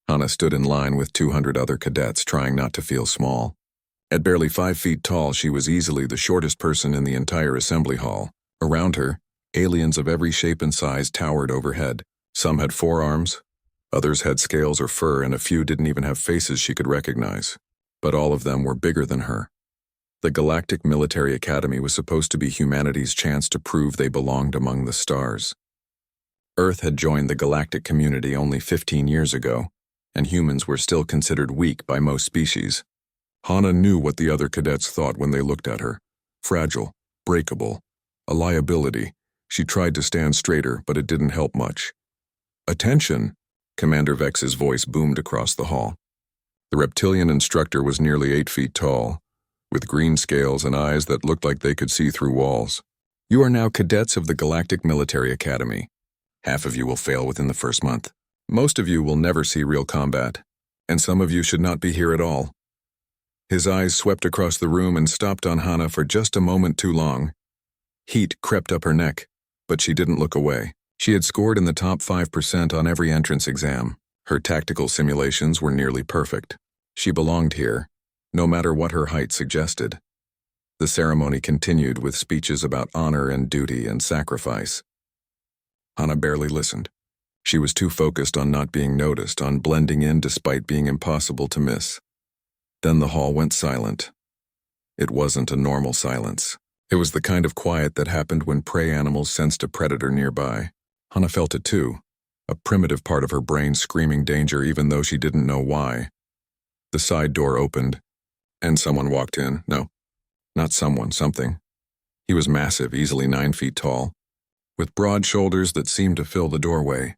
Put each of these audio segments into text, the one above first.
Hana stood in line with 200 other cadets, trying not to feel small. At barely 5 feet tall, she was easily the shortest person in the entire assembly hall. Around her, aliens of every shape and size towered overhead. Some had 4 arms, others had scales or fur, and a few didn't even have faces she could recognize. But all of them were bigger than her. The Galactic Military Academy was supposed to be humanity's chance to prove they belonged among the stars. Earth had joined the galactic community only 15 years ago, and humans were still considered weak by most species. Hana knew what the other cadets thought when they looked at her. Fragile, breakable, a liability. She tried to stand straighter, but it didn't help much. "Attention!" Commander Vex's voice boomed across the hall. The reptilian instructor was nearly 8 feet tall, with green scales and eyes that looked like they could see through walls. "You are now cadets of the Galactic Military Academy. Half of you will fail within the first month. Most of you will never see real combat, and some of you should not be here at all." His eyes swept across the room and stopped on Hana for just a moment too long. Heat crept up her neck, but she didn't look away. She had scored in the top 5% on every entrance exam. Her tactical simulations were nearly perfect. She belonged here, no matter what her height suggested. The ceremony continued with speeches about honor and duty and sacrifice. Hana barely listened. She was too focused on not being noticed, on blending in despite being impossible to miss. Then the hall went silent. It wasn't a normal silence. It was the kind of quiet that happened when prey animals sensed a predator nearby. Hana felt it too, a primitive part of her brain screaming danger even though she didn't know why. The side door opened, and someone walked in. No, not someone, something. He was massive, easily 9 feet tall, with broad shoulders that seemed to fill the doorway.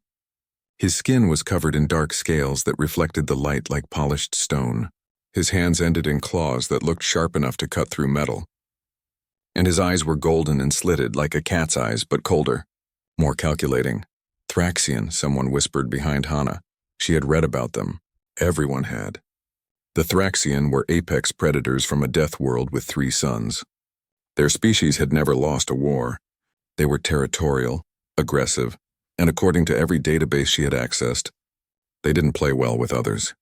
His skin was covered in dark scales that reflected the light like polished stone. His hands ended in claws that looked sharp enough to cut through metal. And his eyes were golden and slitted like a cat's eyes, but colder, more calculating. Thraxian, someone whispered behind Hana. She had read about them. Everyone had. The Thraxian were apex predators from a death world with 3 suns. Their species had never lost a war. They were territorial, aggressive, and according to every database she had accessed, they didn't play well with others.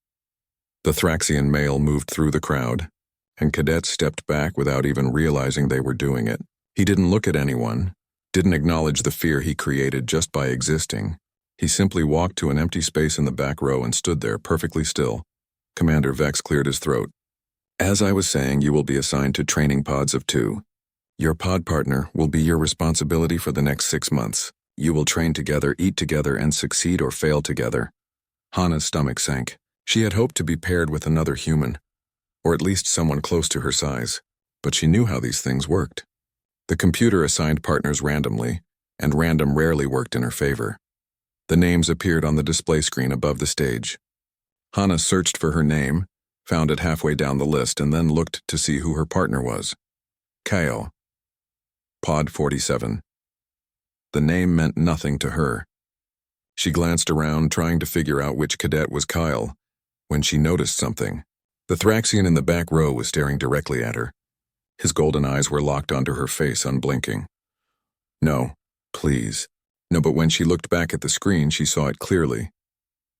The Thraxian male moved through the crowd, and cadets stepped back without even realizing they were doing it. He didn't look at anyone, didn't acknowledge the fear he created just by existing. He simply walked to an empty space in the back row and stood there perfectly still. Commander Vex cleared his throat. "As I was saying, you will be assigned to training pods of 2. Your pod partner will be your responsibility for the next 6 months. You will train together, eat together, and succeed or fail together." Hana's stomach sank. She had hoped to be paired with another human, or at least someone close to her size, but she knew how these things worked. The computer assigned partners randomly, and random rarely worked in her favor. The names appeared on the display screen above the stage. Hana searched for her name, found it halfway down the list, and then looked to see who her partner was. Kyle. Pod 47. The name meant nothing to her. She glanced around, trying to figure out which cadet was Kyle, when she noticed something. The Thraxian in the back row was staring directly at her. His golden eyes were locked onto her face, unblinking. "No, please." No, but when she looked back at the screen, she saw it clearly.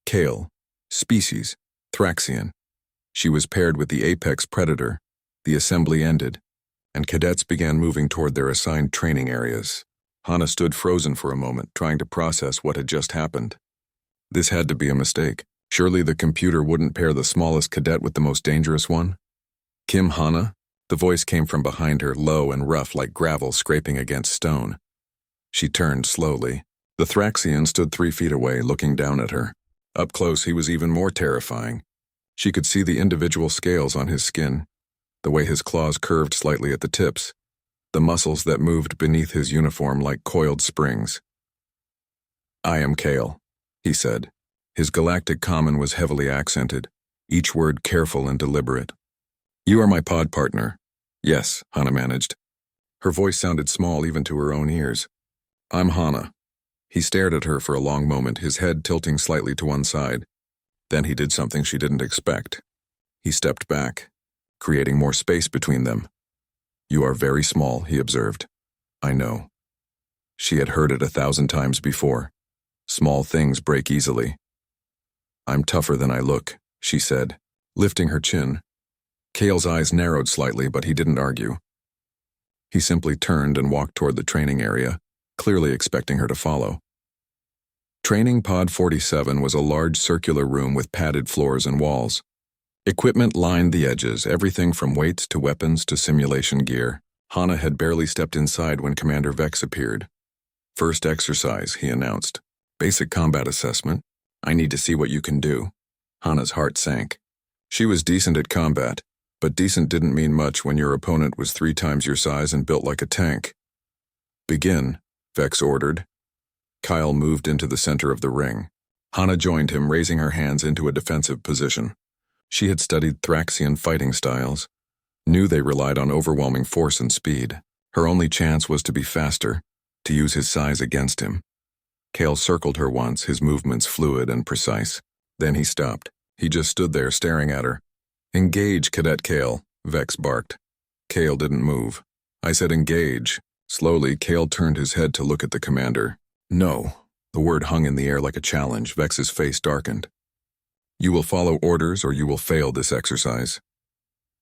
Kale. Species. Thraxian. She was paired with the apex predator. The assembly ended, and cadets began moving toward their assigned training areas. Hana stood frozen for a moment, trying to process what had just happened. This had to be a mistake. Surely the computer wouldn't pair the smallest cadet with the most dangerous one? Kim Hana? The voice came from behind her, low and rough like gravel scraping against stone. She turned slowly. The Thraxian stood 3 feet away, looking down at her. Up close, he was even more terrifying. She could see the individual scales on his skin, the way his claws curved slightly at the tips, the muscles that moved beneath his uniform like coiled springs. "I am Kale," he said. His galactic common was heavily accented, each word careful and deliberate. "You are my pod partner." "Yes," Hana managed. Her voice sounded small even to her own ears. "I'm Hana." He stared at her for a long moment, his head tilting slightly to one side. Then he did something she didn't expect. He stepped back, creating more space between them. "You are very small," he observed. "I know." She had heard it 1,000 times before. Small things break easily. I'm tougher than I look, she said, lifting her chin. Kale's eyes narrowed slightly, but he didn't argue. He simply turned and walked toward the training area, clearly expecting her to follow. Training Pod 47 was a large circular room with padded floors and walls. Equipment lined the edges, everything from weights to weapons to simulation gear. Hana had barely stepped inside when Commander Vex appeared. First exercise, he announced. Basic combat assessment. I need to see what you can do. Hana's heart sank. She was decent at combat, but decent didn't mean much when your opponent was 3 times your size and built like a tank. Begin, Vex ordered. Kyle moved into the center of the ring. Hana joined him, raising her hands into a defensive position. She had studied Thraxian fighting styles, knew they relied on overwhelming force and speed. Her only chance was to be faster, to use his size against him. Kale circled her once, his movements fluid and precise. Then he stopped. He just stood there staring at her. Engage, Cadet Kale, Vex barked. Kale didn't move. I said engage. Slowly, Kale turned his head to look at the commander. No. The word hung in the air like a challenge. Vex's face darkened. You will follow orders or you will fail this exercise.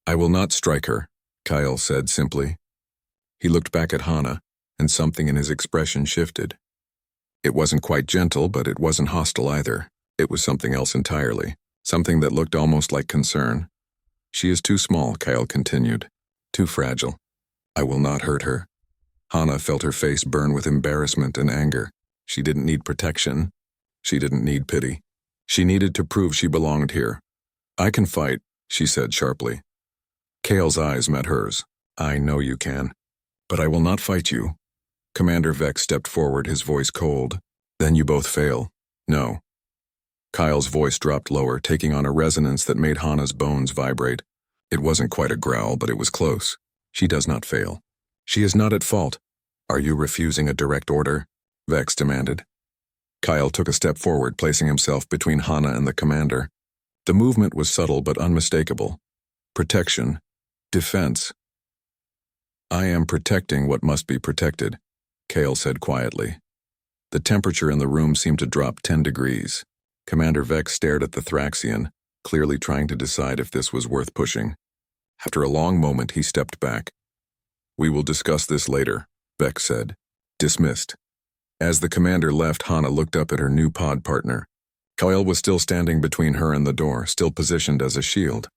I will not strike her, Kyle said simply. He looked back at Hana, and something in his expression shifted. It wasn't quite gentle, but it wasn't hostile either. It was something else entirely, something that looked almost like concern. She is too small, Kyle continued. Too fragile. I will not hurt her. Hana felt her face burn with embarrassment and anger. She didn't need protection. She didn't need pity. She needed to prove she belonged here. I can fight, she said sharply. Kale's eyes met hers. I know you can. But I will not fight you. Commander Vex stepped forward, his voice cold. Then you both fail. No. Kyle's voice dropped lower, taking on a resonance that made Hana's bones vibrate. It wasn't quite a growl, but it was close. She does not fail. She is not at fault. Are you refusing a direct order? Vex demanded. Kyle took a step forward, placing himself between Hana and the commander. The movement was subtle but unmistakable. Protection. Defense. I am protecting what must be protected, Kale said quietly. The temperature in the room seemed to drop 10 degrees. Commander Vex stared at the Thraxian, clearly trying to decide if this was worth pushing. After a long moment, he stepped back. We will discuss this later, Vex said. Dismissed. As the commander left, Hana looked up at her new pod partner. Kyle was still standing between her and the door, still positioned as a shield.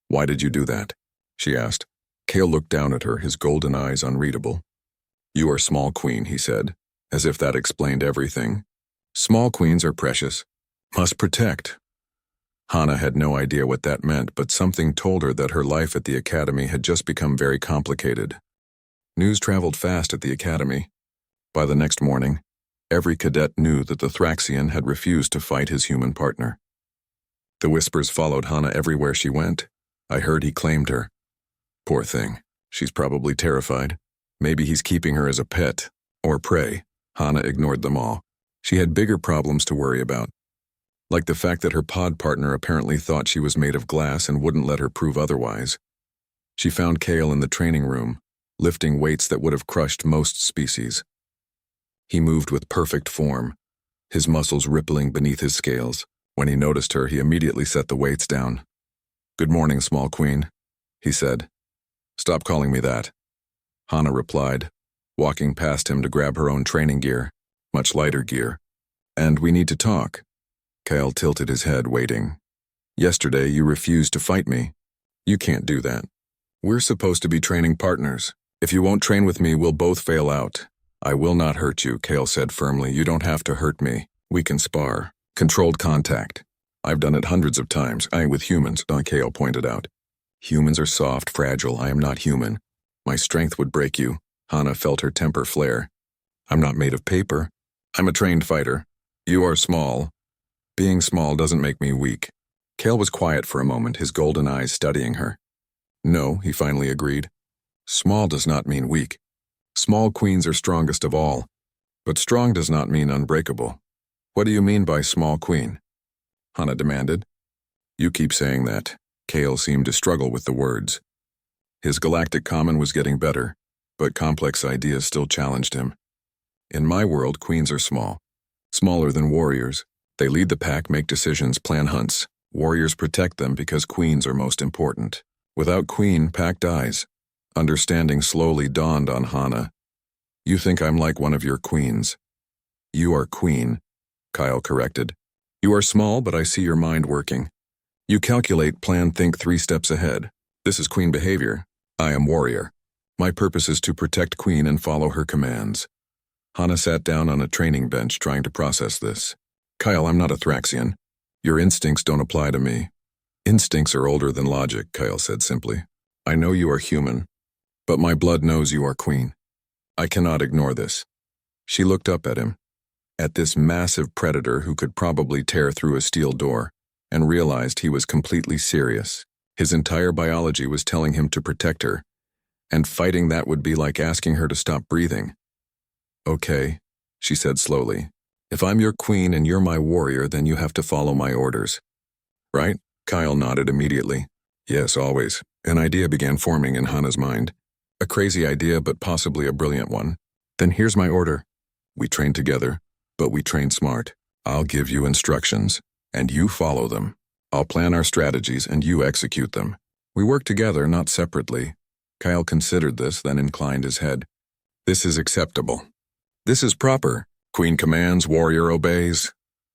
Why did you do that? She asked. Kale looked down at her, his golden eyes unreadable. You are small queen, he said, as if that explained everything. Small queens are precious. Must protect. Hana had no idea what that meant, but something told her that her life at the academy had just become very complicated. News traveled fast at the academy. By the next morning, every cadet knew that the Thraxian had refused to fight his human partner. The whispers followed Hana everywhere she went. I heard he claimed her. Poor thing. She's probably terrified. Maybe he's keeping her as a pet, or prey. Hana ignored them all. She had bigger problems to worry about. Like the fact that her pod partner apparently thought she was made of glass and wouldn't let her prove otherwise. She found Kale in the training room, lifting weights that would have crushed most species. He moved with perfect form, his muscles rippling beneath his scales. When he noticed her, he immediately set the weights down. Good morning, small queen, he said. Stop calling me that. Hana replied, walking past him to grab her own training gear, much lighter gear. And we need to talk. Kale tilted his head, waiting. Yesterday you refused to fight me. You can't do that. We're supposed to be training partners. If you won't train with me, we'll both fail out. I will not hurt you, Kale said firmly. You don't have to hurt me. We can spar. Controlled contact. I've done it hundreds of times. With humans, Kale pointed out. Humans are soft, fragile. I am not human. My strength would break you. Hana felt her temper flare. I'm not made of paper. I'm a trained fighter. You are small. Being small doesn't make me weak. Kale was quiet for a moment, his golden eyes studying her. No, he finally agreed. Small does not mean weak. Small queens are strongest of all. But strong does not mean unbreakable. What do you mean by small queen? Hana demanded. You keep saying that. Kale seemed to struggle with the words. His galactic common was getting better, but complex ideas still challenged him. In my world, queens are small. Smaller than warriors, They lead the pack, make decisions, plan hunts. Warriors protect them because queens are most important. Without queen, pack dies. Understanding slowly dawned on Hana. You think I'm like one of your queens. You are queen, Kyle corrected. You are small, but I see your mind working. You calculate, plan, think 3 steps ahead. This is queen behavior. I am warrior. My purpose is to protect queen and follow her commands. Hana sat down on a training bench trying to process this. Kyle, I'm not a Thraxian. Your instincts don't apply to me. Instincts are older than logic, Kyle said simply. I know you are human, but my blood knows you are queen. I cannot ignore this. She looked up at him, at this massive predator who could probably tear through a steel door, and realized he was completely serious. His entire biology was telling him to protect her, and fighting that would be like asking her to stop breathing. Okay, she said slowly. If I'm your queen and you're my warrior, then you have to follow my orders. Right? Kyle nodded immediately. Yes, always. An idea began forming in Hana's mind. A crazy idea, but possibly a brilliant one. Then here's my order. We train together, but we train smart. I'll give you instructions, and you follow them. I'll plan our strategies, and you execute them. We work together, not separately. Kyle considered this, then inclined his head. This is acceptable. This is proper. Queen commands, warrior obeys.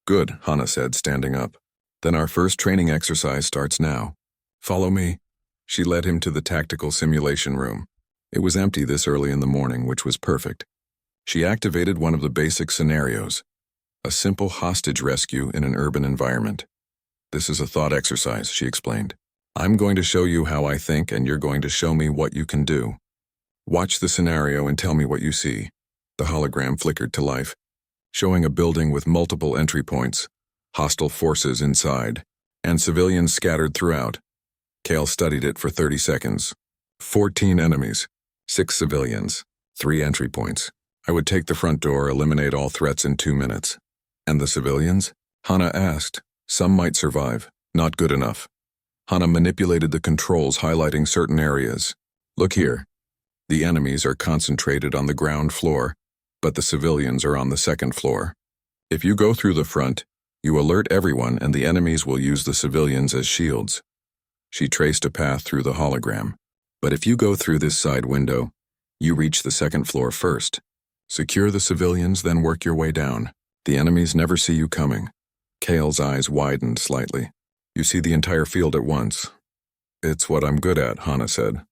Good, Hana said, standing up. Then our first training exercise starts now. Follow me. She led him to the tactical simulation room. It was empty this early in the morning, which was perfect. She activated one of the basic scenarios, a simple hostage rescue in an urban environment. This is a thought exercise, she explained. I'm going to show you how I think, and you're going to show me what you can do. Watch the scenario and tell me what you see. The hologram flickered to life, showing a building with multiple entry points, hostile forces inside, and civilians scattered throughout. Kale studied it for 30 seconds. 14 enemies, 6 civilians, 3 entry points. I would take the front door, eliminate all threats in 2 minutes. And the civilians? Hana asked. Some might survive. Not good enough. Hana manipulated the controls, highlighting certain areas. Look here. The enemies are concentrated on the ground floor, but the civilians are on the second floor. If you go through the front, you alert everyone and the enemies will use the civilians as shields. She traced a path through the hologram. But if you go through this side window, you reach the second floor first. Secure the civilians, then work your way down. The enemies never see you coming. Kale's eyes widened slightly. You see the entire field at once. It's what I'm good at, Hana said.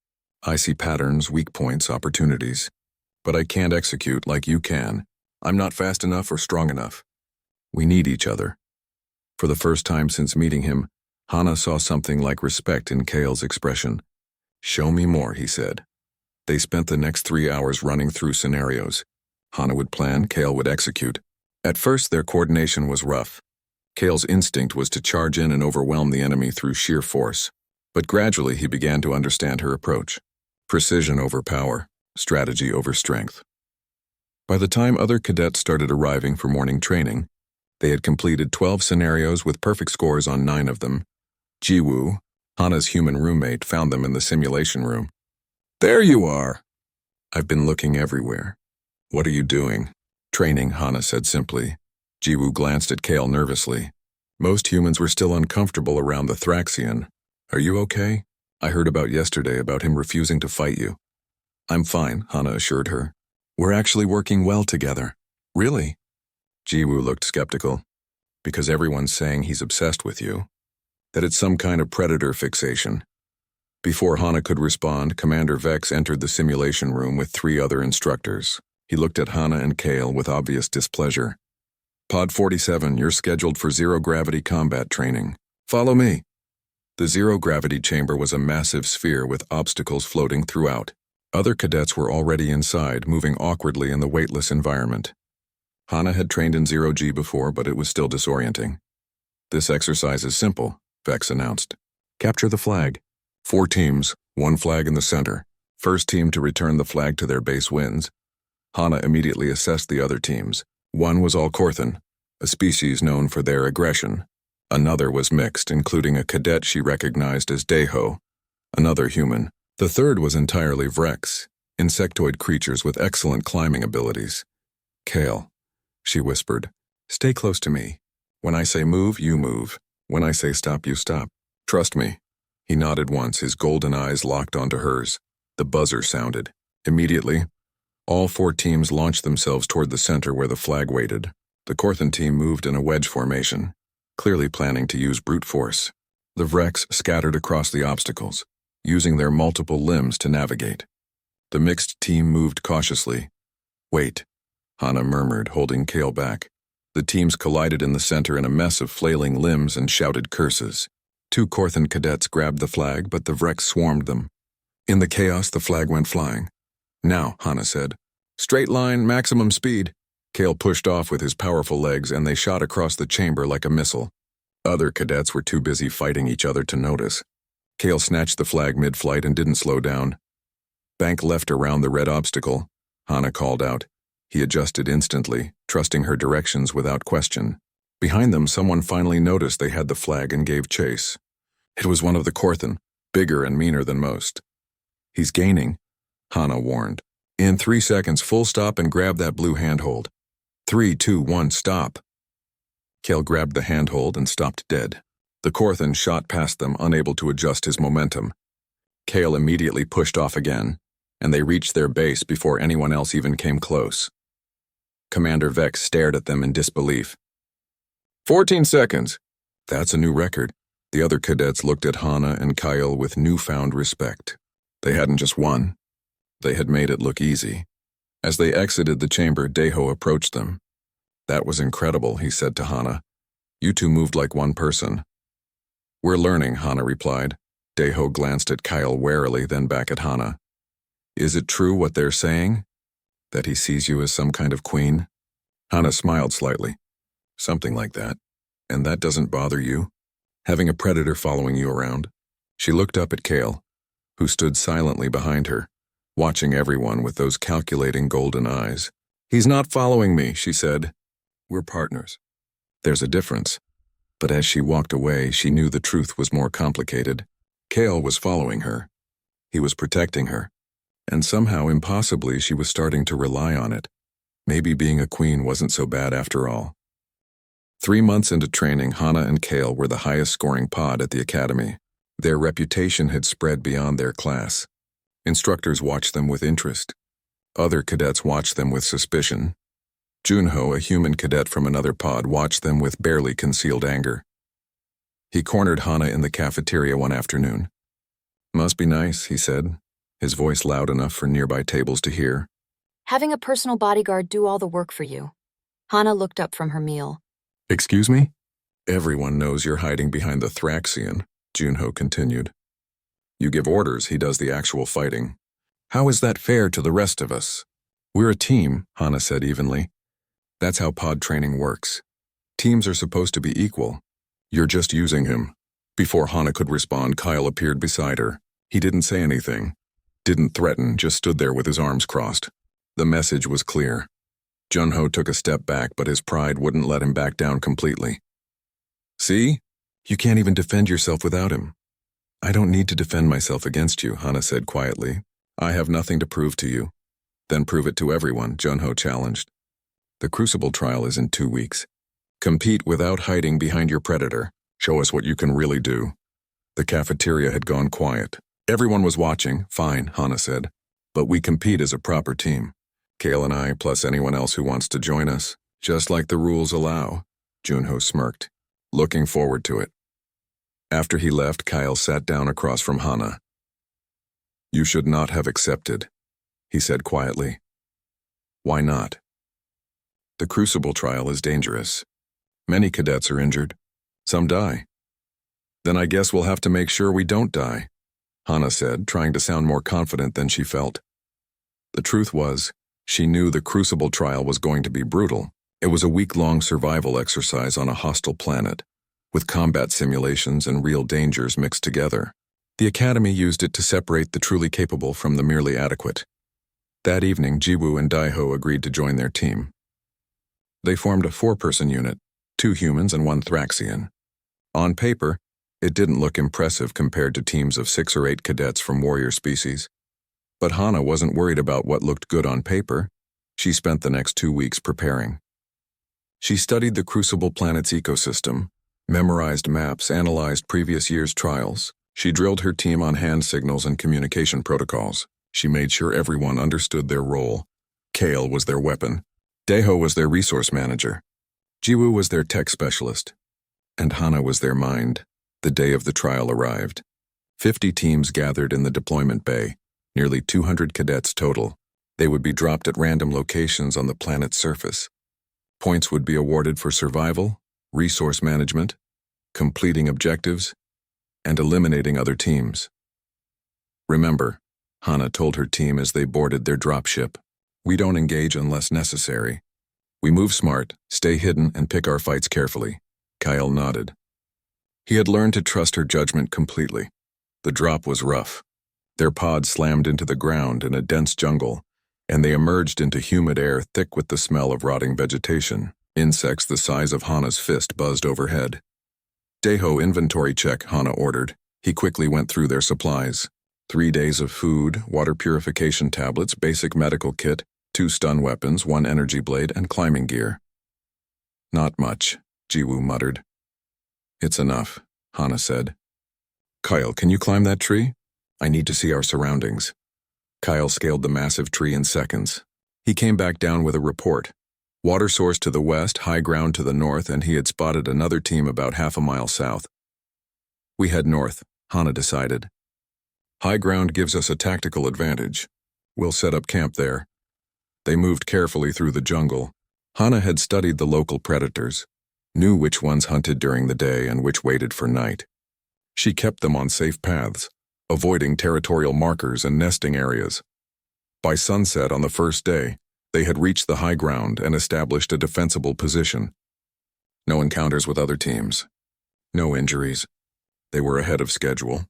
I see patterns, weak points, opportunities. But I can't execute like you can. I'm not fast enough or strong enough. We need each other. For the first time since meeting him, Hana saw something like respect in Kale's expression. Show me more, he said. They spent the next 3 hours running through scenarios. Hana would plan, Kale would execute. At first, their coordination was rough. Kale's instinct was to charge in and overwhelm the enemy through sheer force. But gradually, he began to understand her approach. Precision over power, strategy over strength. By the time other cadets started arriving for morning training, they had completed 12 scenarios with perfect scores on 9 of them. Jiwoo, Hana's human roommate, found them in the simulation room. There you are! I've been looking everywhere. What are you doing? Training, Hana said simply. Jiwoo glanced at Kale nervously. Most humans were still uncomfortable around the Thraxian. Are you okay? I heard about yesterday about him refusing to fight you. I'm fine, Hana assured her. We're actually working well together. Really? Jiwoo looked skeptical. Because everyone's saying he's obsessed with you. That it's some kind of predator fixation. Before Hana could respond, Commander Vex entered the simulation room with 3 other instructors. He looked at Hana and Kale with obvious displeasure. Pod 47, you're scheduled for zero-gravity combat training. Follow me. The zero-gravity chamber was a massive sphere with obstacles floating throughout. Other cadets were already inside, moving awkwardly in the weightless environment. Hana had trained in zero-G before, but it was still disorienting. This exercise is simple, Vex announced. Capture the flag. 4 teams, 1 flag in the center. First team to return the flag to their base wins. Hana immediately assessed the other teams. One was all Korthan, a species known for their aggression. Another was mixed, including a cadet she recognized as Deho, another human. The third was entirely Vrex, insectoid creatures with excellent climbing abilities. Kale, she whispered, stay close to me. When I say move, you move. When I say stop, you stop. Trust me." He nodded once, his golden eyes locked onto hers. The buzzer sounded. Immediately, all 4 teams launched themselves toward the center where the flag waited. The Korthan team moved in a wedge formation, clearly planning to use brute force. The Vreks scattered across the obstacles, using their multiple limbs to navigate. The mixed team moved cautiously. "Wait," Hana murmured, holding Kale back. The teams collided in the center in a mess of flailing limbs and shouted curses. 2 Korthan cadets grabbed the flag, but the Vreks swarmed them. In the chaos, the flag went flying. "Now," Hana said. "Straight line, maximum speed." Kale pushed off with his powerful legs, and they shot across the chamber like a missile. Other cadets were too busy fighting each other to notice. Kale snatched the flag mid-flight and didn't slow down. "Bank left around the red obstacle," Hana called out. He adjusted instantly, trusting her directions without question. Behind them, someone finally noticed they had the flag and gave chase. It was one of the Korthan, bigger and meaner than most. "He's gaining," Hana warned. "In 3 seconds, full stop and grab that blue handhold. 3, 2, 1, stop." Kale grabbed the handhold and stopped dead. The Korthan shot past them, unable to adjust his momentum. Kale immediately pushed off again, and they reached their base before anyone else even came close. Commander Vex stared at them in disbelief. 14 seconds. That's a new record. The other cadets looked at Hana and Kyle with newfound respect. They hadn't just won. They had made it look easy. As they exited the chamber, Deho approached them. "That was incredible," he said to Hana. "You two moved like one person." "We're learning," Hana replied. Deho glanced at Kyle warily, then back at Hana. "Is it true what they're saying? That he sees you as some kind of queen?" Hana smiled slightly. "Something like that. And that doesn't bother you? Having a predator following you around?" She looked up at Kale, who stood silently behind her, watching everyone with those calculating golden eyes. "He's not following me," she said. "We're partners. There's a difference." But as she walked away, she knew the truth was more complicated. Kale was following her. He was protecting her. And somehow, impossibly, she was starting to rely on it. Maybe being a queen wasn't so bad after all. 3 months into training, Hana and Kale were the highest-scoring pod at the academy. Their reputation had spread beyond their class. Instructors watched them with interest. Other cadets watched them with suspicion. Junho, a human cadet from another pod, watched them with barely concealed anger. He cornered Hana in the cafeteria one afternoon. "Must be nice," he said, his voice loud enough for nearby tables to hear. "Having a personal bodyguard do all the work for you." Hana looked up from her meal. "Excuse me?" "Everyone knows you're hiding behind the Thraxian," Junho continued. "You give orders, he does the actual fighting. How is that fair to the rest of us?" "We're a team," Hana said evenly. "That's how pod training works. Teams are supposed to be equal. You're just using him." Before Hana could respond, Kyle appeared beside her. He didn't say anything, didn't threaten, just stood there with his arms crossed. The message was clear. Junho took a step back, but his pride wouldn't let him back down completely. "See? You can't even defend yourself without him." "I don't need to defend myself against you," Hana said quietly. "I have nothing to prove to you." "Then prove it to everyone," Junho challenged. "The Crucible trial is in 2 weeks. Compete without hiding behind your predator. Show us what you can really do." The cafeteria had gone quiet. Everyone was watching. "Fine," Hana said. "But we compete as a proper team. Kale and I, plus anyone else who wants to join us, just like the rules allow." Junho smirked, looking forward to it. After he left, Kyle sat down across from Hana. "You should not have accepted," he said quietly. "Why not?" "The Crucible trial is dangerous. Many cadets are injured. Some die." "Then I guess we'll have to make sure we don't die," Hana said, trying to sound more confident than she felt. The truth was, she knew the Crucible trial was going to be brutal. It was a week-long survival exercise on a hostile planet, with combat simulations and real dangers mixed together. The Academy used it to separate the truly capable from the merely adequate. That evening, Jiwoo and Daiho agreed to join their team. They formed a 4-person unit, 2 humans and 1 Thraxian. On paper, it didn't look impressive compared to teams of 6 or 8 cadets from warrior species. But Hana wasn't worried about what looked good on paper. She spent the next 2 weeks preparing. She studied the Crucible planet's ecosystem, memorized maps, analyzed previous year's trials. She drilled her team on hand signals and communication protocols. She made sure everyone understood their role. Kale was their weapon. Daeho was their resource manager. Jiwoo was their tech specialist. And Hana was their mind. The day of the trial arrived. 50 teams gathered in the deployment bay, nearly 200 cadets total. They would be dropped at random locations on the planet's surface. Points would be awarded for survival, resource management, completing objectives, and eliminating other teams. Remember, Hana told her team as they boarded their dropship, we don't engage unless necessary. We move smart, stay hidden, and pick our fights carefully. Kyle nodded. He had learned to trust her judgment completely. The drop was rough. Their pod slammed into the ground in a dense jungle, and they emerged into humid air thick with the smell of rotting vegetation. Insects the size of Hana's fist buzzed overhead. Daeho inventory check, Hana ordered. He quickly went through their supplies. 3 days of food, water purification tablets, basic medical kit, 2 stun weapons, 1 energy blade, and climbing gear. Not much, Jiwoo muttered. It's enough, Hana said. Kyle, can you climb that tree? I need to see our surroundings. Kyle scaled the massive tree in seconds. He came back down with a report. Water source to the west, high ground to the north, and he had spotted another team about half a mile south. We head north, Hana decided. High ground gives us a tactical advantage. We'll set up camp there. They moved carefully through the jungle. Hana had studied the local predators, knew which ones hunted during the day and which waited for night. She kept them on safe paths, avoiding territorial markers and nesting areas. By sunset on the first day, they had reached the high ground and established a defensible position. No encounters with other teams. No injuries. They were ahead of schedule.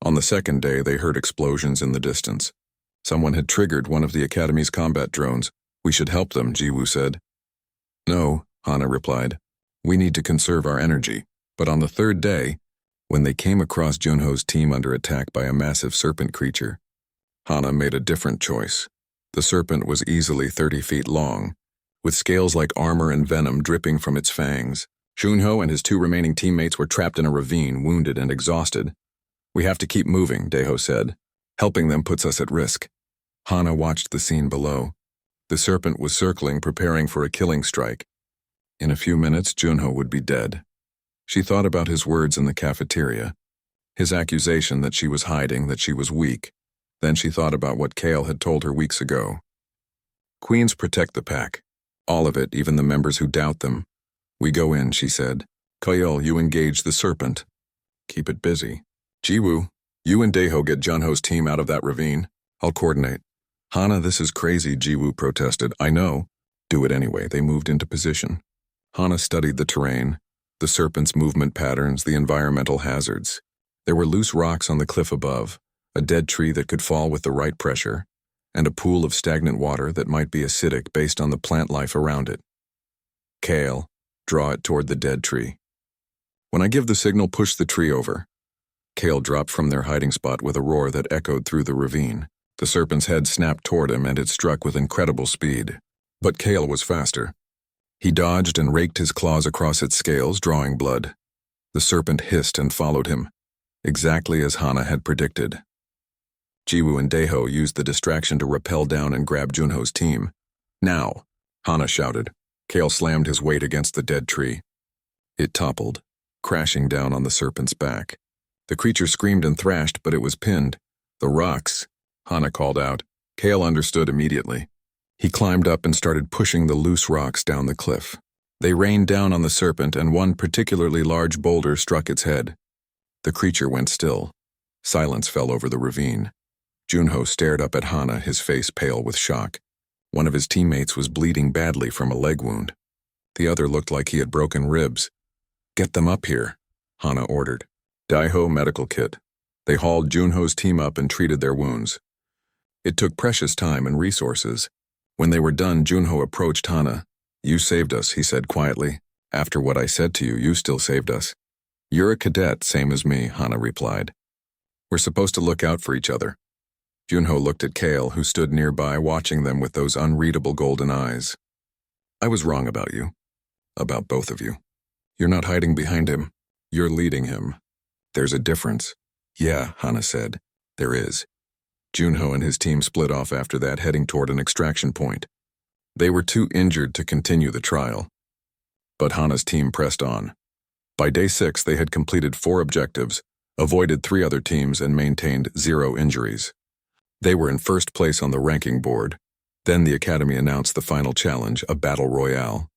On the second day, they heard explosions in the distance. Someone had triggered one of the Academy's combat drones. We should help them, Jiwoo said. No, Hana replied. We need to conserve our energy. But on the third day, when they came across Junho's team under attack by a massive serpent creature, Hana made a different choice. The serpent was easily 30 feet long, with scales like armor and venom dripping from its fangs. Junho and his 2 remaining teammates were trapped in a ravine, wounded and exhausted. We have to keep moving, Daeho said. Helping them puts us at risk. Hana watched the scene below. The serpent was circling, preparing for a killing strike. In a few minutes, Junho would be dead. She thought about his words in the cafeteria, his accusation that she was hiding, that she was weak. Then she thought about what Kale had told her weeks ago. Queens protect the pack. All of it, even the members who doubt them. We go in, she said. Kale, you engage the serpent. Keep it busy. Jiwoo, you and Daeho get Junho's team out of that ravine. I'll coordinate. Hana, this is crazy, Jiwoo protested. I know. Do it anyway. They moved into position. Hana studied the terrain, the serpent's movement patterns, the environmental hazards. There were loose rocks on the cliff above, a dead tree that could fall with the right pressure, and a pool of stagnant water that might be acidic based on the plant life around it. Kale, draw it toward the dead tree. When I give the signal, push the tree over. Kale dropped from their hiding spot with a roar that echoed through the ravine. The serpent's head snapped toward him and it struck with incredible speed. But Kale was faster. He dodged and raked his claws across its scales, drawing blood. The serpent hissed and followed him, exactly as Hana had predicted. Jiwoo and Daeho used the distraction to rappel down and grab Junho's team. Now, Hana shouted. Kale slammed his weight against the dead tree. It toppled, crashing down on the serpent's back. The creature screamed and thrashed, but it was pinned. The rocks, Hana called out. Kale understood immediately. He climbed up and started pushing the loose rocks down the cliff. They rained down on the serpent, and one particularly large boulder struck its head. The creature went still. Silence fell over the ravine. Junho stared up at Hana, his face pale with shock. One of his teammates was bleeding badly from a leg wound. The other looked like he had broken ribs. Get them up here, Hana ordered. Daeho medical kit. They hauled Junho's team up and treated their wounds. It took precious time and resources. When they were done, Junho approached Hana. You saved us, he said quietly. After what I said to you, you still saved us. You're a cadet, same as me, Hana replied. We're supposed to look out for each other. Junho looked at Kale, who stood nearby watching them with those unreadable golden eyes. I was wrong about you. About both of you. You're not hiding behind him. You're leading him. There's a difference. Yeah, Hana said. There is. Junho and his team split off after that, heading toward an extraction point. They were too injured to continue the trial. But Hana's team pressed on. By day 6, they had completed 4 objectives, avoided 3 other teams, and maintained 0 injuries. They were in first place on the ranking board. Then the Academy announced the final challenge, a battle royale.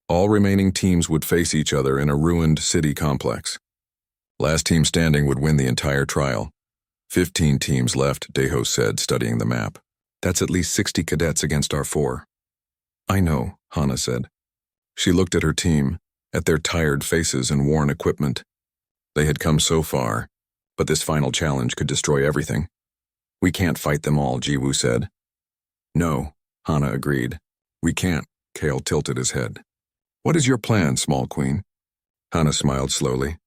All remaining teams would face each other in a ruined city complex. Last team standing would win the entire trial. 15 teams left, Daeho said, studying the map. That's at least 60 cadets against our 4. I know, Hana said. She looked at her team, at their tired faces and worn equipment. They had come so far, but this final challenge could destroy everything. We can't fight them all, Jiwoo said. No, Hana agreed. We can't, Kale tilted his head. What is your plan, small queen? Hana smiled slowly.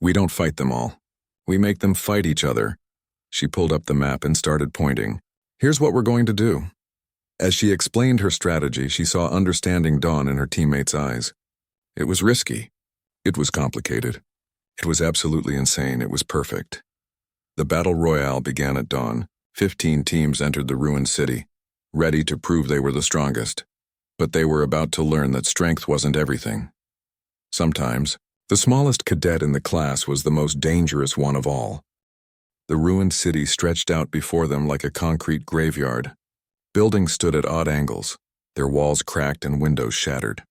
We don't fight them all. We make them fight each other. She pulled up the map and started pointing. Here's what we're going to do. As she explained her strategy, she saw understanding dawn in her teammates' eyes. It was risky. It was complicated. It was absolutely insane. It was perfect. The battle royale began at dawn. 15 teams entered the ruined city, ready to prove they were the strongest. But they were about to learn that strength wasn't everything. Sometimes, the smallest cadet in the class was the most dangerous one of all. The ruined city stretched out before them like a concrete graveyard. Buildings stood at odd angles, their walls cracked and windows shattered.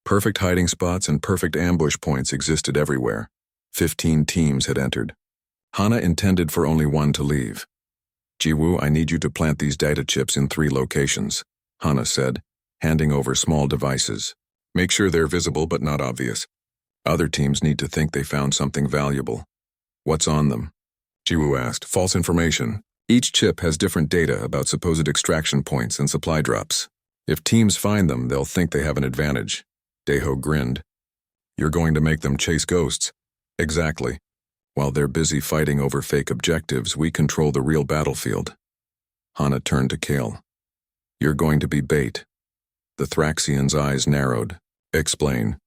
Perfect hiding spots and perfect ambush points existed everywhere. 15 teams had entered. Hana intended for only one to leave. Jiwoo, I need you to plant these data chips in 3 locations, Hana said, handing over small devices. Make sure they're visible but not obvious. Other teams need to think they found something valuable. What's on them? Jiwoo asked. False information. Each chip has different data about supposed extraction points and supply drops. If teams find them, they'll think they have an advantage. Daeho grinned. You're going to make them chase ghosts. Exactly. While they're busy fighting over fake objectives, we control the real battlefield. Hana turned to Kale. You're going to be bait. The Thraxian's eyes narrowed. Explain.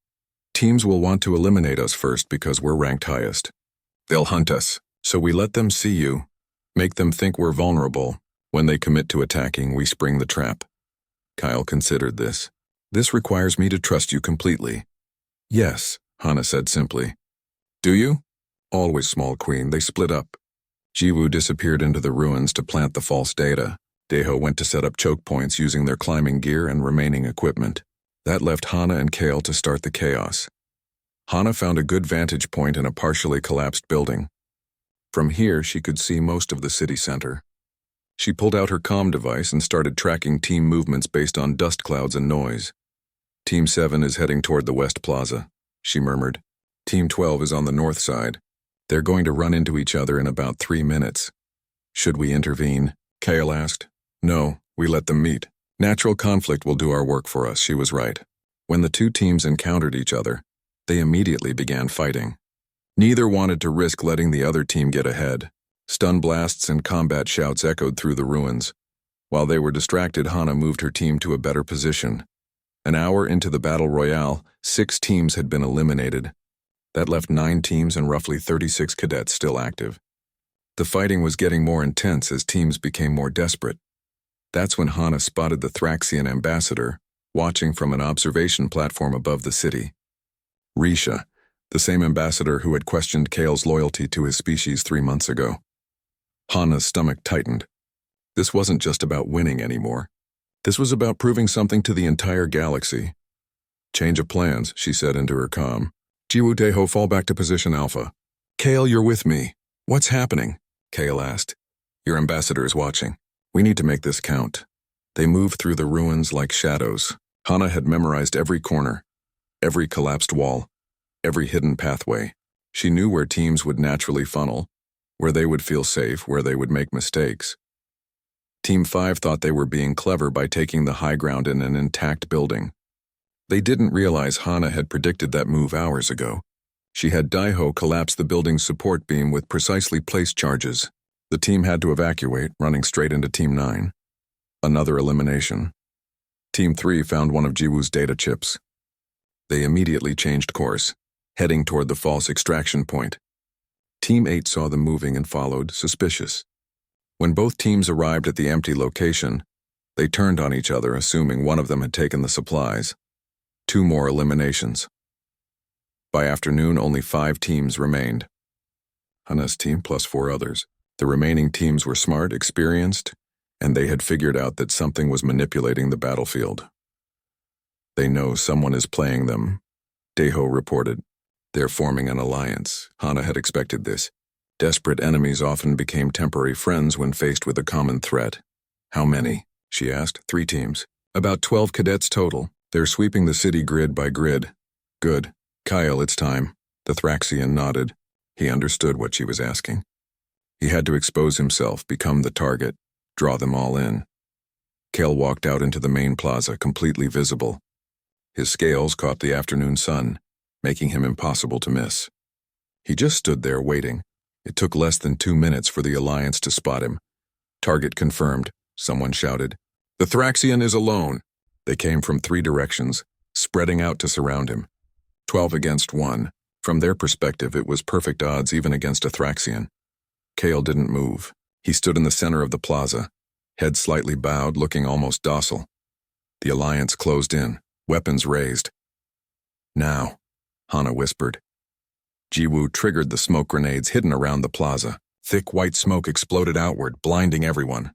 Teams will want to eliminate us first because we're ranked highest. They'll hunt us, so we let them see you. Make them think we're vulnerable. When they commit to attacking, we spring the trap. Kyle considered this. This requires me to trust you completely. Yes, Hana said simply. Do you? Always, small queen. They split up. Jiwoo disappeared into the ruins to plant the false data. Daeho went to set up choke points using their climbing gear and remaining equipment. That left Hana and Kale to start the chaos. Hana found a good vantage point in a partially collapsed building. From here, she could see most of the city center. She pulled out her comm device and started tracking team movements based on dust clouds and noise. Team 7 is heading toward the West Plaza, she murmured. Team 12 is on the north side. They're going to run into each other in about 3 minutes. Should we intervene? Kale asked. No, we let them meet. Natural conflict will do our work for us, she was right. When the 2 teams encountered each other, they immediately began fighting. Neither wanted to risk letting the other team get ahead. Stun blasts and combat shouts echoed through the ruins. While they were distracted, Hana moved her team to a better position. An hour into the battle royale, 6 teams had been eliminated. That left 9 teams and roughly 36 cadets still active. The fighting was getting more intense as teams became more desperate. That's when Hana spotted the Thraxian ambassador, watching from an observation platform above the city. Risha, the same ambassador who had questioned Kale's loyalty to his species 3 months ago. Hana's stomach tightened. This wasn't just about winning anymore. This was about proving something to the entire galaxy. Change of plans, she said into her comm. Jiwoo, Daeho, fall back to position Alpha. Kale, you're with me. What's happening? Kale asked. Your ambassador is watching. We need to make this count. They moved through the ruins like shadows. Hana had memorized every corner, every collapsed wall, every hidden pathway. She knew where teams would naturally funnel, where they would feel safe, where they would make mistakes. Team 5 thought they were being clever by taking the high ground in an intact building. They didn't realize Hana had predicted that move hours ago. She had Daeho collapse the building's support beam with precisely placed charges. The team had to evacuate, running straight into Team 9. Another elimination. Team 3 found one of Jiwoo's data chips. They immediately changed course, heading toward the false extraction point. Team 8 saw them moving and followed, suspicious. When both teams arrived at the empty location, they turned on each other, assuming one of them had taken the supplies. 2 more eliminations. By afternoon, only 5 teams remained. Hana's team plus 4 others. The remaining teams were smart, experienced, and they had figured out that something was manipulating the battlefield. They know someone is playing them, Daeho reported. They're forming an alliance. Hana had expected this. Desperate enemies often became temporary friends when faced with a common threat. How many? She asked. 3 teams. About 12 cadets total. They're sweeping the city grid by grid. Good. Kyle, it's time. The Thraxian nodded. He understood what she was asking. He had to expose himself, become the target, draw them all in. Kale walked out into the main plaza, completely visible. His scales caught the afternoon sun, making him impossible to miss. He just stood there waiting. It took less than 2 minutes for the Alliance to spot him. Target confirmed, someone shouted. The Thraxian is alone. They came from 3 directions, spreading out to surround him. 12 against 1. From their perspective, it was perfect odds even against a Thraxian. Kale didn't move. He stood in the center of the plaza, head slightly bowed, looking almost docile. The Alliance closed in, weapons raised. Now, Hana whispered. Jiwoo triggered the smoke grenades hidden around the plaza. Thick white smoke exploded outward, blinding everyone.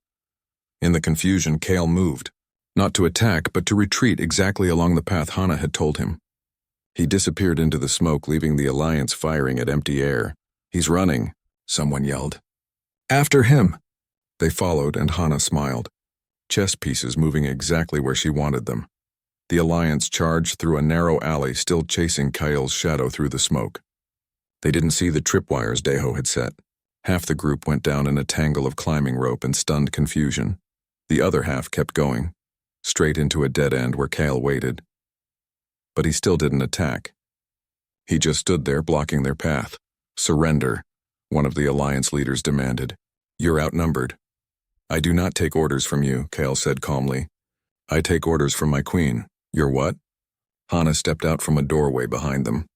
In the confusion, Kale moved, not to attack, but to retreat exactly along the path Hana had told him. He disappeared into the smoke, leaving the Alliance firing at empty air. He's running, someone yelled. After him! They followed, and Hana smiled. Chess pieces moving exactly where she wanted them. The Alliance charged through a narrow alley, still chasing Kyle's shadow through the smoke. They didn't see the tripwires Daeho had set. Half the group went down in a tangle of climbing rope and stunned confusion. The other half kept going, straight into a dead end where Kale waited. But he still didn't attack. He just stood there blocking their path. Surrender, one of the Alliance leaders demanded. You're outnumbered. I do not take orders from you, Kale said calmly. I take orders from my queen. You're what? Hana stepped out from a doorway behind them.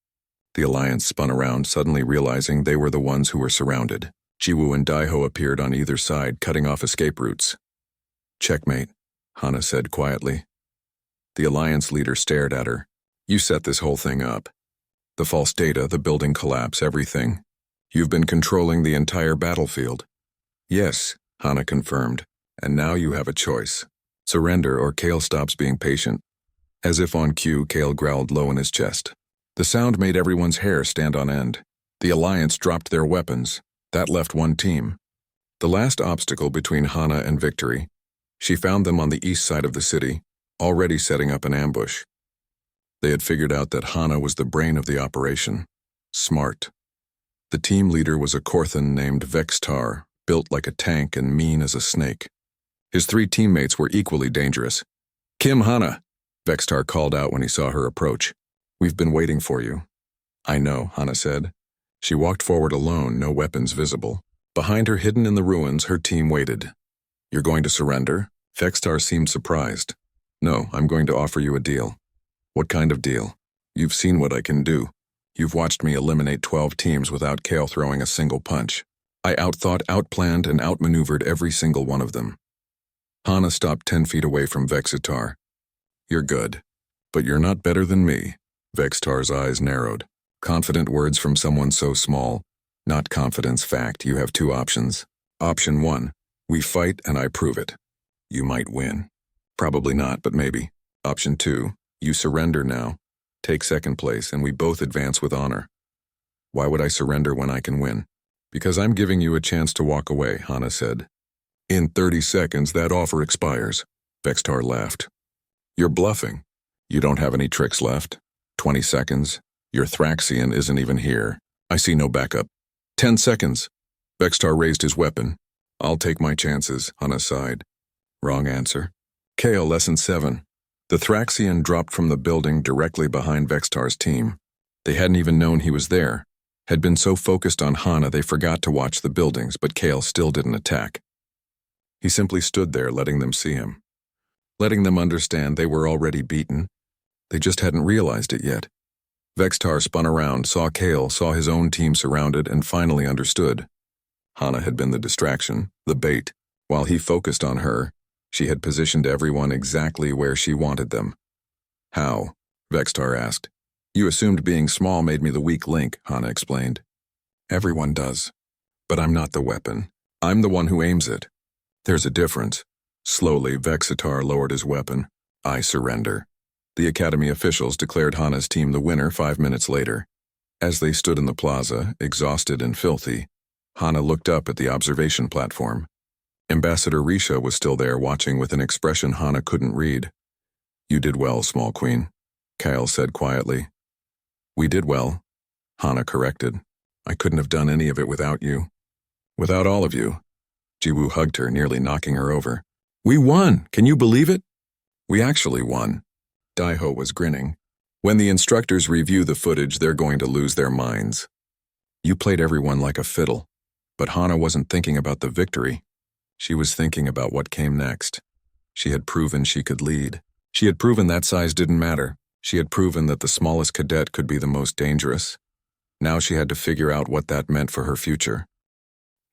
The Alliance spun around, suddenly realizing they were the ones who were surrounded. Jiwoo and Daeho appeared on either side, cutting off escape routes. Checkmate, Hana said quietly. The Alliance leader stared at her. You set this whole thing up. The false data, the building collapse, everything. You've been controlling the entire battlefield. Yes, Hana confirmed, and now you have a choice. Surrender or Kale stops being patient. As if on cue, Kale growled low in his chest. The sound made everyone's hair stand on end. The Alliance dropped their weapons. That left one team. The last obstacle between Hana and victory. She found them on the east side of the city, already setting up an ambush. They had figured out that Hana was the brain of the operation. Smart. The team leader was a Korthan named Vextar, built like a tank and mean as a snake. His 3 teammates were equally dangerous. Kim Hana, Vextar called out when he saw her approach. We've been waiting for you. I know, Hana said. She walked forward alone, no weapons visible. Behind her, hidden in the ruins, her team waited. You're going to surrender? Vextar seemed surprised. No, I'm going to offer you a deal. What kind of deal? You've seen what I can do. You've watched me eliminate 12 teams without Kale throwing a single punch. I outthought, outplanned, and outmaneuvered every single one of them. Hana stopped 10 feet away from Vextar. You're good, but you're not better than me. Vextar's eyes narrowed. Confident words from someone so small. Not confidence, fact. You have 2 options. Option 1, we fight and I prove it. You might win. Probably not, but maybe. Option 2, you surrender now. Take second place and we both advance with honor. Why would I surrender when I can win? Because I'm giving you a chance to walk away, Hana said. In 30 seconds, that offer expires. Vextar laughed. You're bluffing. You don't have any tricks left. 20 seconds. Your Thraxian isn't even here. I see no backup. 10 seconds. Vextar raised his weapon. I'll take my chances, Hana sighed. Wrong answer. Kale, lesson 7. The Thraxian dropped from the building directly behind Vextar's team. They hadn't even known he was there. Had been so focused on Hana they forgot to watch the buildings, but Kale still didn't attack. He simply stood there letting them see him. Letting them understand they were already beaten. They just hadn't realized it yet. Vextar spun around, saw Kale, saw his own team surrounded, and finally understood. Hana had been the distraction, the bait. While he focused on her, she had positioned everyone exactly where she wanted them. How? Vextar asked. You assumed being small made me the weak link, Hana explained. Everyone does. But I'm not the weapon. I'm the one who aims it. There's a difference. Slowly, Vextar lowered his weapon. I surrender. The Academy officials declared Hana's team the winner 5 minutes later. As they stood in the plaza, exhausted and filthy, Hana looked up at the observation platform. Ambassador Risha was still there watching with an expression Hana couldn't read. You did well, small queen, Kyle said quietly. We did well, Hana corrected. I couldn't have done any of it without you. Without all of you. Jiwoo hugged her, nearly knocking her over. We won! Can you believe it? We actually won. Daiho was grinning. When the instructors review the footage, they're going to lose their minds. You played everyone like a fiddle. But Hana wasn't thinking about the victory. She was thinking about what came next. She had proven she could lead. She had proven that size didn't matter. She had proven that the smallest cadet could be the most dangerous. Now she had to figure out what that meant for her future.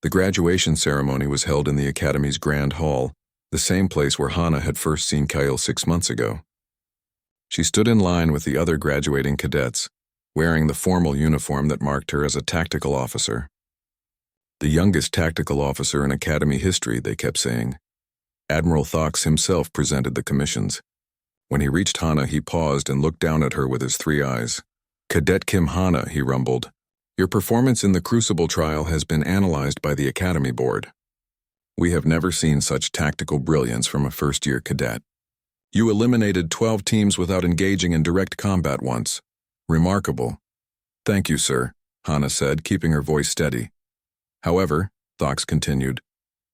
The graduation ceremony was held in the Academy's Grand Hall, the same place where Hana had first seen Kyle 6 months ago. She stood in line with the other graduating cadets, wearing the formal uniform that marked her as a tactical officer. The youngest tactical officer in Academy history, they kept saying. Admiral Thox himself presented the commissions. When he reached Hana, he paused and looked down at her with his 3 eyes. Cadet Kim Hana, he rumbled. Your performance in the Crucible trial has been analyzed by the Academy Board. We have never seen such tactical brilliance from a first-year cadet. You eliminated 12 teams without engaging in direct combat once. Remarkable. Thank you, sir, Hana said, keeping her voice steady. However, Thox continued,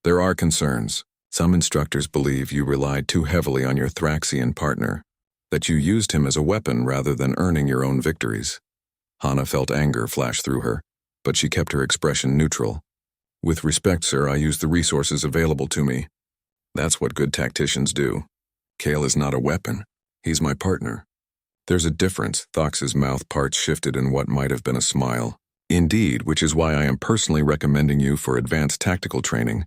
there are concerns. Some instructors believe you relied too heavily on your Thraxian partner, that you used him as a weapon rather than earning your own victories. Hana felt anger flash through her, but she kept her expression neutral. With respect, sir, I used the resources available to me. That's what good tacticians do. Kale is not a weapon. He's my partner. There's a difference. Thox's mouth parts shifted in what might have been a smile. Indeed, which is why I am personally recommending you for advanced tactical training.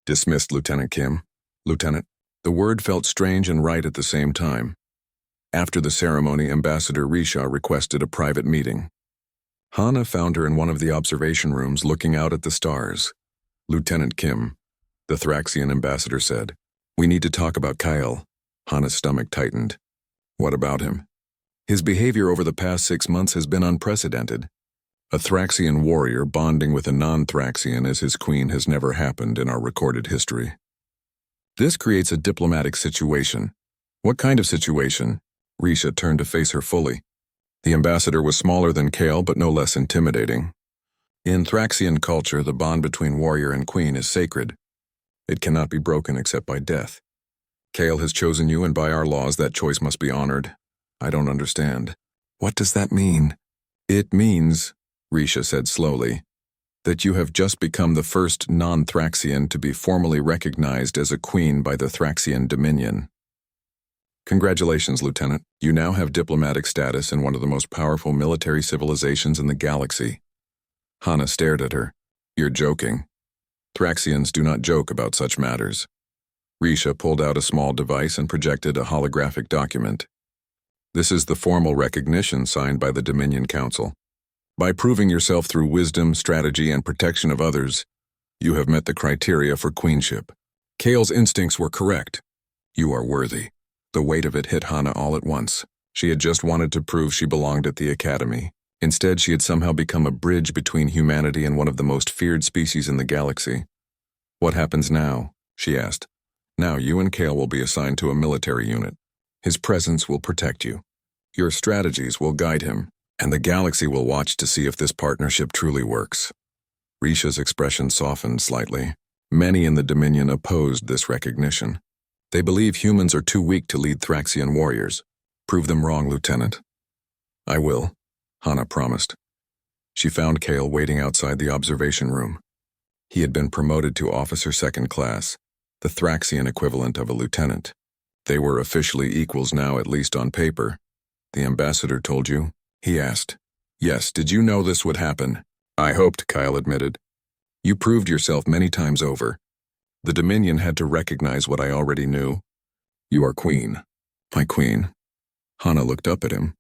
Dismissed, Lieutenant Kim. Lieutenant. The word felt strange and right at the same time. After the ceremony, Ambassador Risha requested a private meeting. Hana found her in one of the observation rooms looking out at the stars. Lieutenant Kim, the Thraxian ambassador said, we need to talk about Kyle. Hana's stomach tightened. What about him? His behavior over the past 6 months has been unprecedented. A Thraxian warrior bonding with a non-Thraxian as his queen has never happened in our recorded history. This creates a diplomatic situation. What kind of situation? Risha turned to face her fully. The ambassador was smaller than Kale, but no less intimidating. In Thraxian culture, the bond between warrior and queen is sacred. It cannot be broken except by death. Kale has chosen you, and by our laws that choice must be honored. I don't understand. What does that mean? It means, Risha said slowly, that you have just become the first non-Thraxian to be formally recognized as a queen by the Thraxian Dominion. Congratulations, Lieutenant. You now have diplomatic status in one of the most powerful military civilizations in the galaxy. Hana stared at her. You're joking. Thraxians do not joke about such matters. Risha pulled out a small device and projected a holographic document. This is the formal recognition signed by the Dominion Council. By proving yourself through wisdom, strategy, and protection of others, you have met the criteria for queenship. Kale's instincts were correct. You are worthy. The weight of it hit Hana all at once. She had just wanted to prove she belonged at the Academy. Instead, she had somehow become a bridge between humanity and one of the most feared species in the galaxy. What happens now? She asked. Now you and Kale will be assigned to a military unit. His presence will protect you. Your strategies will guide him, and the galaxy will watch to see if this partnership truly works. Risha's expression softened slightly. Many in the Dominion opposed this recognition. They believe humans are too weak to lead Thraxian warriors. Prove them wrong, Lieutenant. I will, Hana promised. She found Kale waiting outside the observation room. He had been promoted to Officer Second Class, the Thraxian equivalent of a lieutenant. They were officially equals now, at least on paper. The ambassador told you? He asked. Yes, did you know this would happen? I hoped, Kyle admitted. You proved yourself many times over. The Dominion had to recognize what I already knew. You are queen. My queen. Hana looked up at him.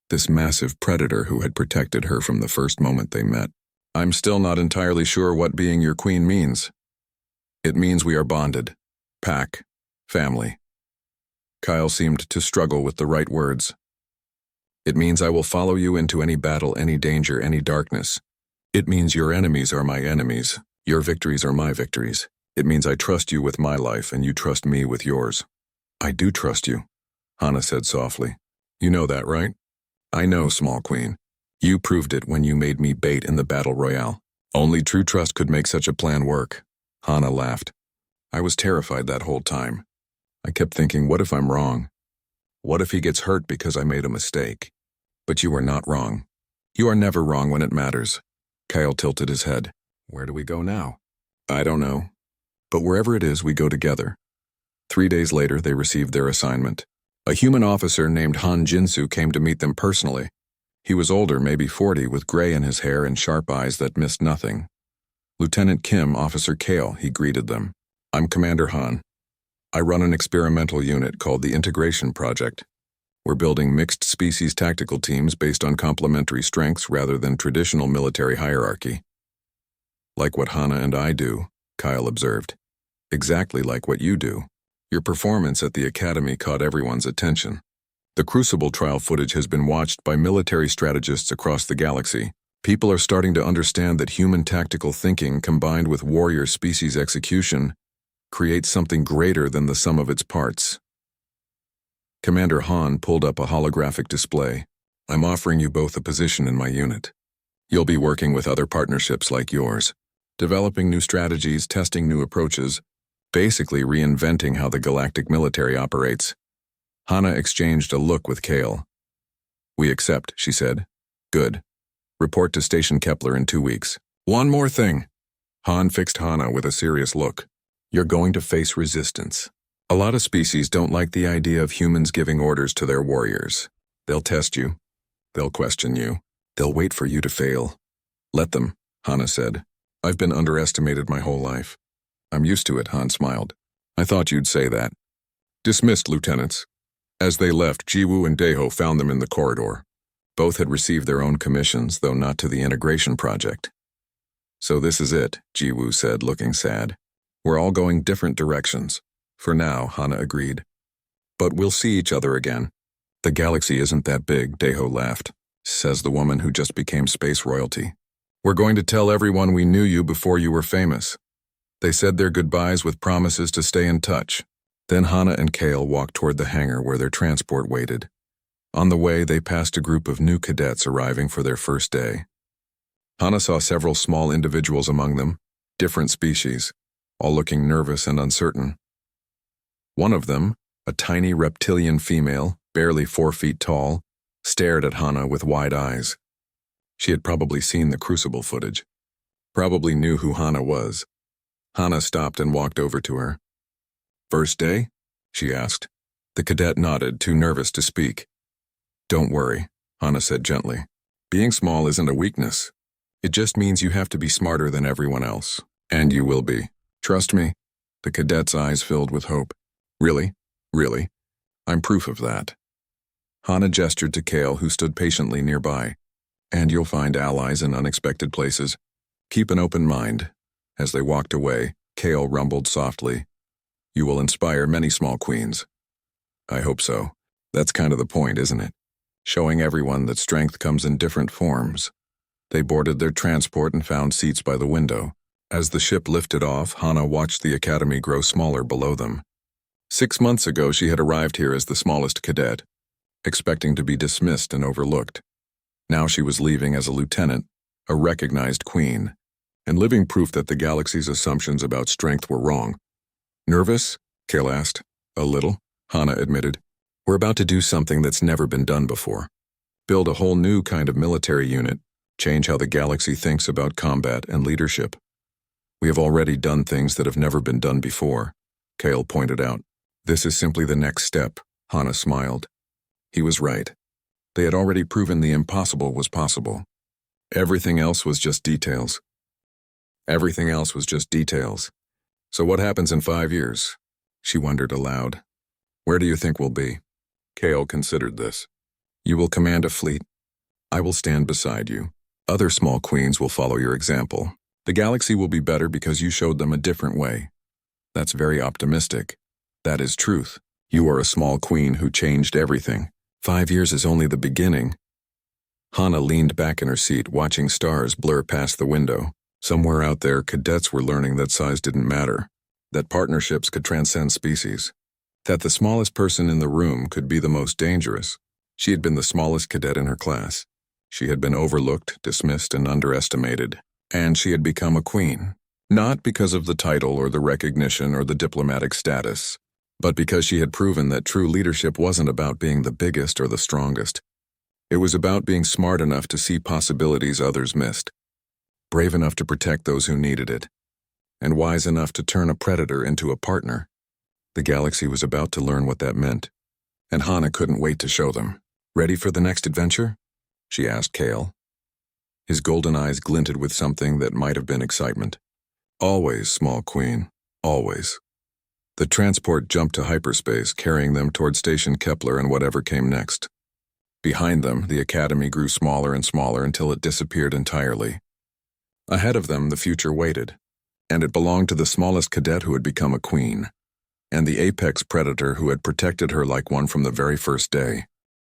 This massive predator who had protected her from the first moment they met. I'm still not entirely sure what being your queen means. It means we are bonded. Pack. Family. Kyle seemed to struggle with the right words. It means I will follow you into any battle, any danger, any darkness. It means your enemies are my enemies. Your victories are my victories. It means I trust you with my life and you trust me with yours. I do trust you, Hana said softly. You know that, right? I know, small queen. You proved it when you made me bait in the battle royale. Only true trust could make such a plan work. Hana laughed. I was terrified that whole time. I kept thinking, what if I'm wrong? What if he gets hurt because I made a mistake? But you are not wrong. You are never wrong when it matters. Kyle tilted his head. Where do we go now? I don't know. But wherever it is, we go together. 3 days later, they received their assignment. A human officer named Han Jinsu came to meet them personally. He was older, maybe 40, with gray in his hair and sharp eyes that missed nothing. Lieutenant Kim, Officer Kale, he greeted them. I'm Commander Han. I run an experimental unit called the Integration Project. We're building mixed-species tactical teams based on complementary strengths rather than traditional military hierarchy. Like what Hana and I do, Kyle observed. Exactly like what you do. Your performance at the Academy caught everyone's attention. The Crucible trial footage has been watched by military strategists across the galaxy. People are starting to understand that human tactical thinking combined with warrior species execution creates something greater than the sum of its parts. Commander Han pulled up a holographic display. I'm offering you both a position in my unit. You'll be working with other partnerships like yours, developing new strategies, testing new approaches, basically reinventing how the galactic military operates. Hana exchanged a look with Kale. We accept, she said. Good. Report to Station Kepler in 2 weeks. One more thing. Han fixed Hana with a serious look. You're going to face resistance. A lot of species don't like the idea of humans giving orders to their warriors. They'll test you. They'll question you. They'll wait for you to fail. Let them, Hana said. I've been underestimated my whole life. I'm used to it, Han smiled. I thought you'd say that. Dismissed, lieutenants. As they left, Jiwoo and Daeho found them in the corridor. Both had received their own commissions, though not to the integration project. So this is it, Jiwoo said, looking sad. We're all going different directions. For now, Hana agreed. But we'll see each other again. The galaxy isn't that big, Daeho laughed, says the woman who just became space royalty. We're going to tell everyone we knew you before you were famous. They said their goodbyes with promises to stay in touch. Then Hana and Kale walked toward the hangar where their transport waited. On the way, they passed a group of new cadets arriving for their first day. Hana saw several small individuals among them, different species, all looking nervous and uncertain. One of them, a tiny reptilian female, barely 4 feet tall, stared at Hana with wide eyes. She had probably seen the Crucible footage, probably knew who Hana was. Hana stopped and walked over to her. First day? She asked. The cadet nodded, too nervous to speak. Don't worry, Hana said gently. Being small isn't a weakness. It just means you have to be smarter than everyone else. And you will be. Trust me. The cadet's eyes filled with hope. Really? Really? I'm proof of that. Hana gestured to Kale, who stood patiently nearby. And you'll find allies in unexpected places. Keep an open mind. As they walked away, Kale rumbled softly. You will inspire many small queens. I hope so. That's kind of the point, isn't it? Showing everyone that strength comes in different forms. They boarded their transport and found seats by the window. As the ship lifted off, Hana watched the academy grow smaller below them. 6 months ago, she had arrived here as the smallest cadet, expecting to be dismissed and overlooked. Now she was leaving as a lieutenant, a recognized queen, and living proof that the galaxy's assumptions about strength were wrong. Nervous? Kale asked. A little, Hana admitted. We're about to do something that's never been done before. Build a whole new kind of military unit, change how the galaxy thinks about combat and leadership. We have already done things that have never been done before, Kale pointed out. This is simply the next step, Hana smiled. He was right. They had already proven the impossible was possible. Everything else was just details. Everything else was just details. So what happens in 5 years? She wondered aloud. Where do you think we'll be? Kale considered this. You will command a fleet. I will stand beside you. Other small queens will follow your example. The galaxy will be better because you showed them a different way. That's very optimistic. That is truth. You are a small queen who changed everything. 5 years is only the beginning. Hana leaned back in her seat, watching stars blur past the window. Somewhere out there, cadets were learning that size didn't matter, that partnerships could transcend species, that the smallest person in the room could be the most dangerous. She had been the smallest cadet in her class. She had been overlooked, dismissed, and underestimated. And she had become a queen. Not because of the title or the recognition or the diplomatic status, but because she had proven that true leadership wasn't about being the biggest or the strongest. It was about being smart enough to see possibilities others missed, brave enough to protect those who needed it, and wise enough to turn a predator into a partner. The galaxy was about to learn what that meant, and Hana couldn't wait to show them. Ready for the next adventure? She asked Kale. His golden eyes glinted with something that might have been excitement. Always, small queen, always. The transport jumped to hyperspace, carrying them toward Station Kepler and whatever came next. Behind them, the academy grew smaller and smaller until it disappeared entirely. Ahead of them, the future waited, and it belonged to the smallest cadet who had become a queen, and the apex predator who had protected her like one from the very first day.